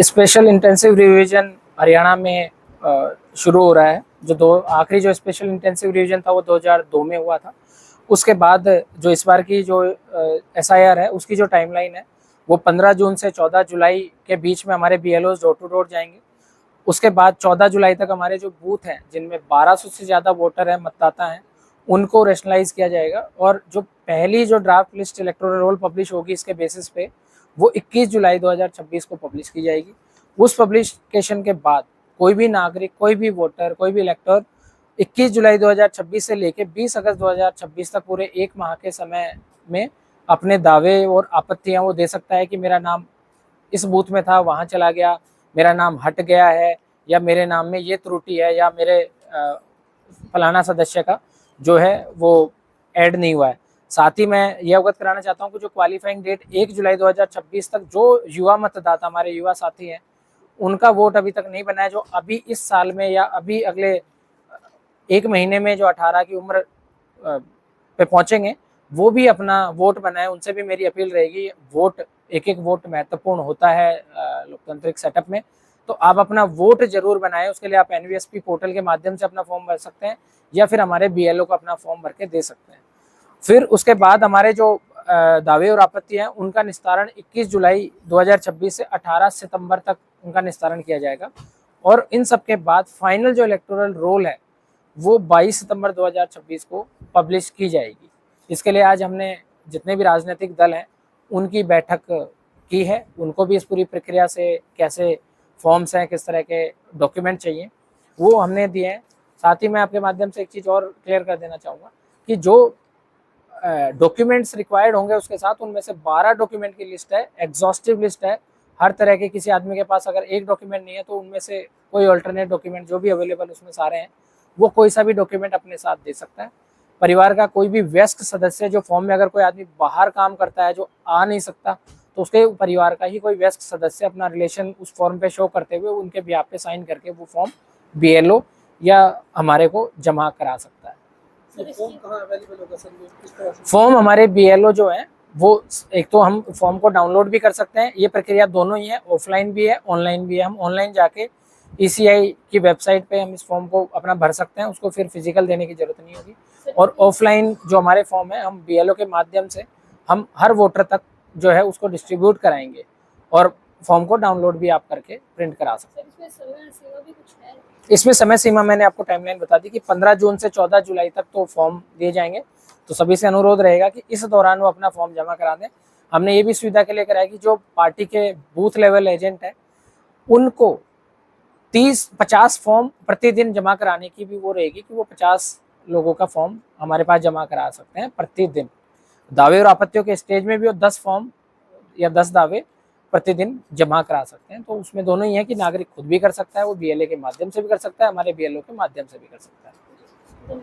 Special intensive revision Haryana में शुरू हो रहा है। जो आखिरी जो स्पेशल इंटेंसिव रिवीजन था वो 2002 में हुआ था। उसके बाद जो इस बार की जो SIR है उसकी जो टाइमलाइन है वो 15 जून से 14 जुलाई के बीच में हमारे BLOs डोर टू डोर जाएंगे। उसके बाद 14 जुलाई तक हमारे जो बूथ हैं जिनमें 1200 से ज़्यादा वोटर हैं, मतदाता हैं, उनको रेशनलाइज किया जाएगा। और जो पहली जो draft list electoral roll publish होगी इसके बेसिस पे वो 21 जुलाई 2026 को पब्लिश की जाएगी। उस पब्लिकेशन के बाद कोई भी नागरिक, कोई भी वोटर, कोई भी इलेक्टर 21 जुलाई 2026 से लेकर 20 अगस्त 2026 तक पूरे एक माह के समय में अपने दावे और आपत्तियां वो दे सकता है कि मेरा नाम इस बूथ में था, वहां चला गया, मेरा नाम हट गया है, या मेरे नाम में ये त्रुटि है, या मेरे फलाना सदस्य का जो है वो ऐड नहीं हुआ है। साथ ही मैं ये अवगत कराना चाहता हूँ कि जो क्वालिफाइंग डेट 1 जुलाई 2026 तक जो युवा मतदाता, हमारे युवा साथी हैं, उनका वोट अभी तक नहीं बना है, जो अभी इस साल में या अभी अगले एक महीने में जो 18 की उम्र पे पहुंचेंगे वो भी अपना वोट बनाए। उनसे भी मेरी अपील रहेगी, वोट, एक एक वोट महत्वपूर्ण होता है लोकतांत्रिक सेटअप में, तो आप अपना वोट जरूर बनाएं। उसके लिए आप NVSP पोर्टल के माध्यम से अपना फॉर्म भर सकते हैं या फिर हमारे BLO को अपना फॉर्म भर के दे सकते हैं। फिर उसके बाद हमारे जो दावे और आपत्ति हैं उनका निस्तारण 21 जुलाई 2026 से 18 सितंबर तक उनका निस्तारण किया जाएगा। और इन सब के बाद फाइनल जो इलेक्टोरल रोल है वो 22 सितंबर 2026 को पब्लिश की जाएगी। इसके लिए आज हमने जितने भी राजनीतिक दल हैं उनकी बैठक की है, उनको भी इस पूरी प्रक्रिया से कैसे फॉर्म्स हैं, किस तरह के डॉक्यूमेंट चाहिए वो हमने दिए हैं। साथ ही मैं आपके माध्यम से एक चीज़ और क्लियर कर देना चाहूँगा कि जो डॉक्यूमेंट्स रिक्वायर्ड होंगे उसके साथ उनमें से 12 डॉक्यूमेंट की लिस्ट है, एग्जॉस्टिव लिस्ट है। हर तरह के किसी आदमी के पास अगर एक डॉक्यूमेंट नहीं है तो उनमें से कोई अल्टरनेट डॉक्यूमेंट जो भी अवेलेबल उसमें सारे हैं, वो कोई सा भी डॉक्यूमेंट अपने साथ दे सकता है। परिवार का कोई भी वयस्क सदस्य, जो फॉर्म में अगर कोई आदमी बाहर काम करता है जो आ नहीं सकता, तो उसके परिवार का ही कोई वयस्क सदस्य अपना रिलेशन उस फॉर्म पे शो करते हुए उनके बिहाफ पे साइन करके वो फॉर्म BLO या हमारे को जमा करा सकता है। फॉर्म हमारे BLO जो है वो एक तो हम फॉर्म को डाउनलोड भी कर सकते हैं, ये प्रक्रिया दोनों ही है, ऑफलाइन भी है, ऑनलाइन भी है। हम ऑनलाइन जाके ECI की वेबसाइट पे हम इस फॉर्म को अपना भर सकते हैं, उसको फिर फिजिकल देने की जरूरत नहीं होगी। और ऑफलाइन जो हमारे फॉर्म है हम BLO के माध्यम से हम हर वोटर तक जो है उसको डिस्ट्रीब्यूट कराएंगे और फॉर्म को डाउनलोड भी आप करके प्रिंट करा सकते हैं। इसमें समय सीमा मैंने आपको टाइमलाइन बता दी कि 15 जून से 14 जुलाई तक तो फॉर्म दिए जाएंगे। तो सभी से अनुरोध रहेगा कि इस दौरान वो अपना फॉर्म जमा करा दें। हमने ये भी सुविधा के लिए कराया कि जो पार्टी के बूथ लेवल एजेंट है उनको 30-50 फॉर्म प्रतिदिन जमा कराने की भी वो रहेगी कि वो 50 लोगों का फॉर्म हमारे पास जमा करा सकते हैं प्रतिदिन। दावे और आपत्तियों के स्टेज में भी वो 10 फॉर्म या 10 दावे प्रतिदिन जमा करा सकते हैं। तो उसमें दोनों ही है कि नागरिक खुद भी कर सकता है, वो BLA के माध्यम से भी कर सकता है, हमारे BLO के माध्यम से भी कर सकता है।